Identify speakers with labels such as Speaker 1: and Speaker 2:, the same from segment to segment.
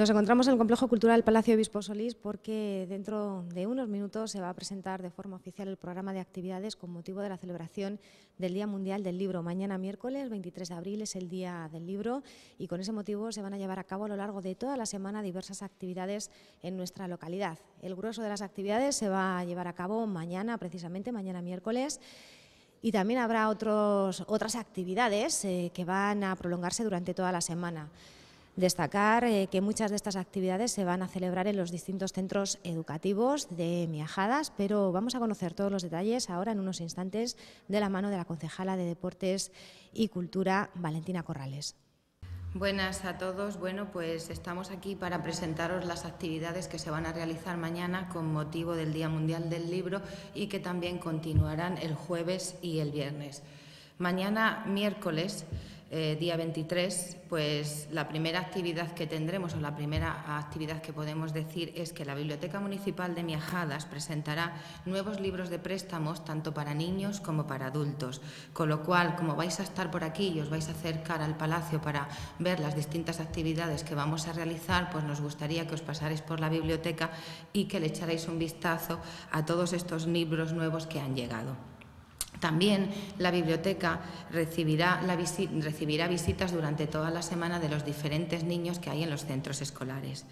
Speaker 1: Nos encontramos en el Complejo Cultural Palacio Obispo Solís porque dentro de unos minutos se va a presentar de forma oficial el programa de actividades con motivo de la celebración del Día Mundial del Libro. Mañana miércoles 23 de abril es el Día del Libro y con ese motivo se van a llevar a cabo a lo largo de toda la semana diversas actividades en nuestra localidad. El grueso de las actividades se va a llevar a cabo mañana, precisamente mañana miércoles. Y también habrá otras actividades que van a prolongarse durante toda la semana. Destacar que muchas de estas actividades se van a celebrar en los distintos centros educativos de Miajadas, pero vamos a conocer todos los detalles ahora en unos instantes de la mano de la concejala de Deportes y Cultura, Valentina Corrales.
Speaker 2: Buenas a todos. Bueno, pues estamos aquí para presentaros las actividades que se van a realizar mañana con motivo del Día Mundial del Libro y que también continuarán el jueves y el viernes. Mañana, miércoles, día 23, pues la primera actividad que tendremos o la primera actividad que podemos decir es que la Biblioteca Municipal de Miajadas presentará nuevos libros de préstamos tanto para niños como para adultos, con lo cual, como vais a estar por aquí y os vais a acercar al Palacio para ver las distintas actividades que vamos a realizar, pues nos gustaría que os pasarais por la biblioteca y que le echarais un vistazo a todos estos libros nuevos que han llegado. También la biblioteca recibirá visitas durante toda la semana de los diferentes niños que hay en los centros escolares.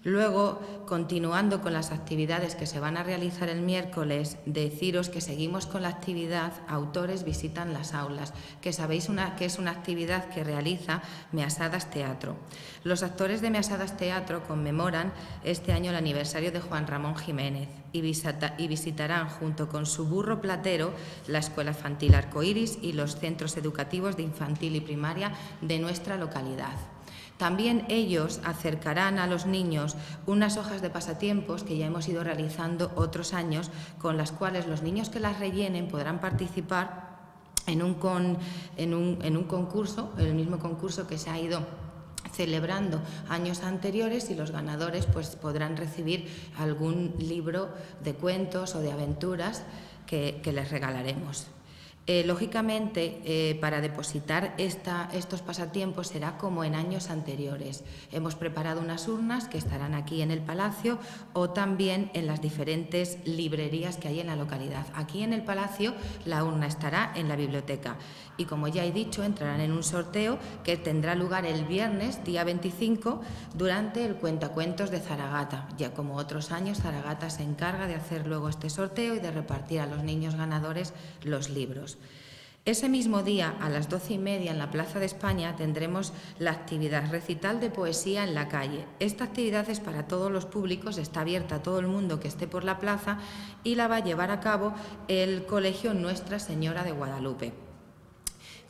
Speaker 2: Luego, continuando con las actividades que se van a realizar el miércoles, deciros que seguimos con la actividad Autores visitan las aulas, que sabéis que es una actividad que realiza Measadas Teatro. Los actores de Measadas Teatro conmemoran este año el aniversario de Juan Ramón Jiménez y visitarán junto con su burro platero la Escuela Infantil Arcoiris y los centros educativos de infantil y primaria de nuestra localidad. También ellos acercarán a los niños unas hojas de pasatiempos que ya hemos ido realizando otros años, con las cuales los niños que las rellenen podrán participar en un concurso, el mismo concurso que se ha ido celebrando años anteriores, y los ganadores pues podrán recibir algún libro de cuentos o de aventuras que les regalaremos. Lógicamente, para depositar estos pasatiempos será como en años anteriores. Hemos preparado unas urnas que estarán aquí en el Palacio o también en las diferentes librerías que hay en la localidad. Aquí en el Palacio la urna estará en la biblioteca y, como ya he dicho, entrarán en un sorteo que tendrá lugar el viernes, día 25, durante el Cuentacuentos de Zaragata. Ya como otros años, Zaragata se encarga de hacer luego este sorteo y de repartir a los niños ganadores los libros. Ese mismo día, a las 12:30, en la Plaza de España, tendremos la actividad Recital de Poesía en la Calle. Esta actividad es para todos los públicos, está abierta a todo el mundo que esté por la plaza y la va a llevar a cabo el Colegio Nuestra Señora de Guadalupe.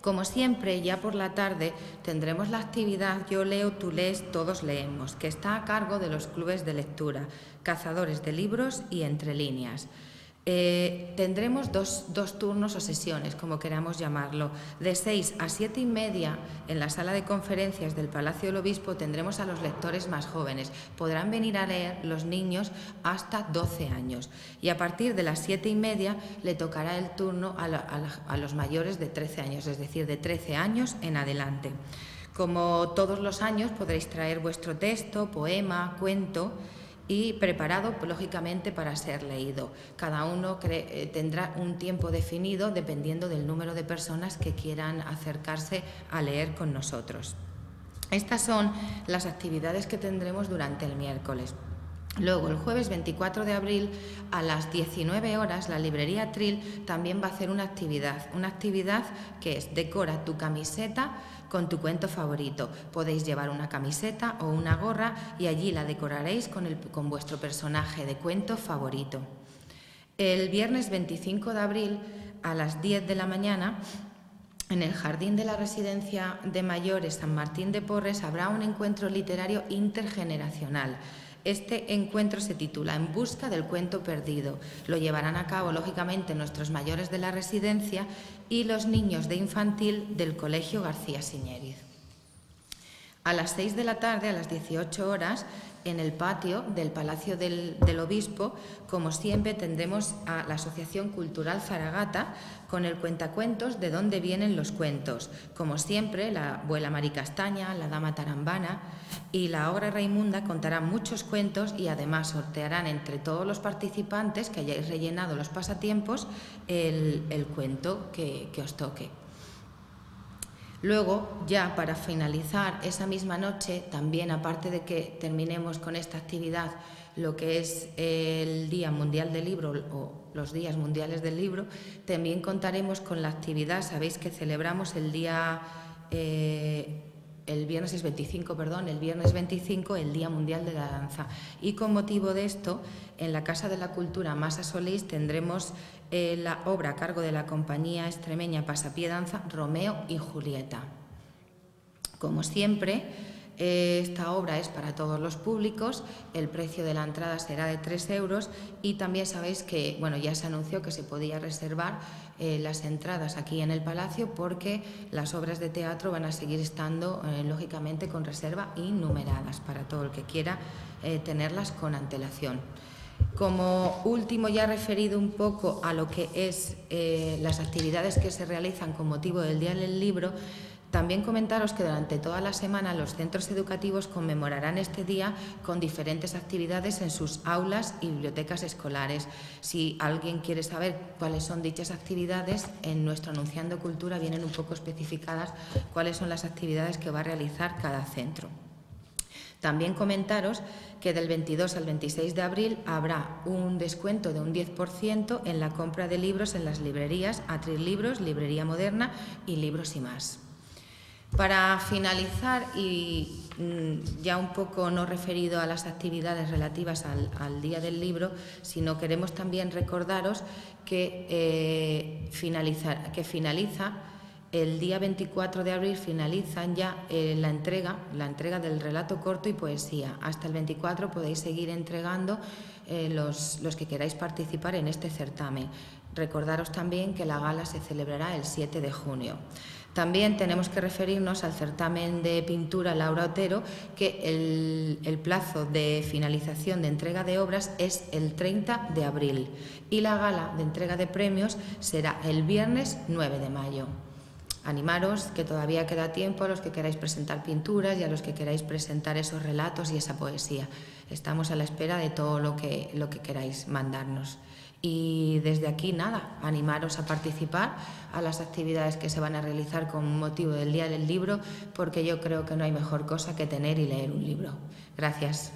Speaker 2: Como siempre, ya por la tarde tendremos la actividad Yo leo, tú lees, todos leemos, que está a cargo de los clubes de lectura, Cazadores de Libros y Entre Líneas. Tendremos dos turnos o sesiones, como queramos llamarlo. De 6 a 7:30 en la sala de conferencias del Palacio del Obispo tendremos a los lectores más jóvenes. Podrán venir a leer los niños hasta 12 años. Y a partir de las 7:30 le tocará el turno a los mayores de 13 años, es decir, de 13 años en adelante. Como todos los años podréis traer vuestro texto, poema, cuento, y preparado, lógicamente, para ser leído. Cada uno tendrá un tiempo definido dependiendo del número de personas que quieran acercarse a leer con nosotros. Estas son las actividades que tendremos durante el miércoles. Luego, el jueves 24 de abril, a las 19 horas, la librería Tril también va a hacer una actividad que es Decora tu camiseta con tu cuento favorito. Podéis llevar una camiseta o una gorra y allí la decoraréis con vuestro personaje de cuento favorito. El viernes 25 de abril, a las 10 de la mañana, en el Jardín de la Residencia de Mayores San Martín de Porres habrá un encuentro literario intergeneracional. Este encuentro se titula En busca del cuento perdido. Lo llevarán a cabo, lógicamente, nuestros mayores de la residencia y los niños de infantil del Colegio García Siñériz. A las 6 de la tarde, a las 18 horas, en el patio del Palacio del Obispo, como siempre, tendremos a la Asociación Cultural Zaragata con el cuentacuentos De dónde vienen los cuentos. Como siempre, la abuela Maricastaña, la dama Tarambana y la Ogra Raimunda contarán muchos cuentos y además sortearán entre todos los participantes que hayáis rellenado los pasatiempos el cuento que os toque. Luego, ya para finalizar esa misma noche, también aparte de que terminemos con esta actividad, lo que es el Día Mundial del Libro o los Días Mundiales del Libro, también contaremos con la actividad, sabéis que celebramos el día, el viernes 25, el Día Mundial de la Danza. Y con motivo de esto, en la Casa de la Cultura Masa Solís tendremos la obra a cargo de la compañía extremeña Pasapié Danza, Romeo y Julieta. Como siempre, esta obra es para todos los públicos, el precio de la entrada será de 3 euros y también sabéis que, bueno, ya se anunció que se podía reservar las entradas aquí en el Palacio porque las obras de teatro van a seguir estando, lógicamente, con reserva y numeradas para todo el que quiera tenerlas con antelación. Como último, ya referido un poco a lo que es las actividades que se realizan con motivo del Día del Libro, también comentaros que durante toda la semana los centros educativos conmemorarán este día con diferentes actividades en sus aulas y bibliotecas escolares. Si alguien quiere saber cuáles son dichas actividades, en nuestro Anunciando Cultura vienen un poco especificadas cuáles son las actividades que va a realizar cada centro. También comentaros que del 22 al 26 de abril habrá un descuento de un 10% en la compra de libros en las librerías Atril Libros, Librería Moderna y Libros y Más. Para finalizar, y ya un poco no referido a las actividades relativas al Día del Libro, sino queremos también recordaros que finaliza el día 24 de abril, finalizan ya la entrega del relato corto y poesía. Hasta el 24 podéis seguir entregando los que queráis participar en este certamen. Recordaros también que la gala se celebrará el 7 de junio. También tenemos que referirnos al certamen de pintura Laura Otero, que el plazo de finalización de entrega de obras es el 30 de abril y la gala de entrega de premios será el viernes 9 de mayo. Animaros, que todavía queda tiempo a los que queráis presentar pinturas y a los que queráis presentar esos relatos y esa poesía. Estamos a la espera de todo lo que queráis mandarnos. Y desde aquí, nada, animaros a participar a las actividades que se van a realizar con motivo del Día del Libro, porque yo creo que no hay mejor cosa que tener y leer un libro. Gracias.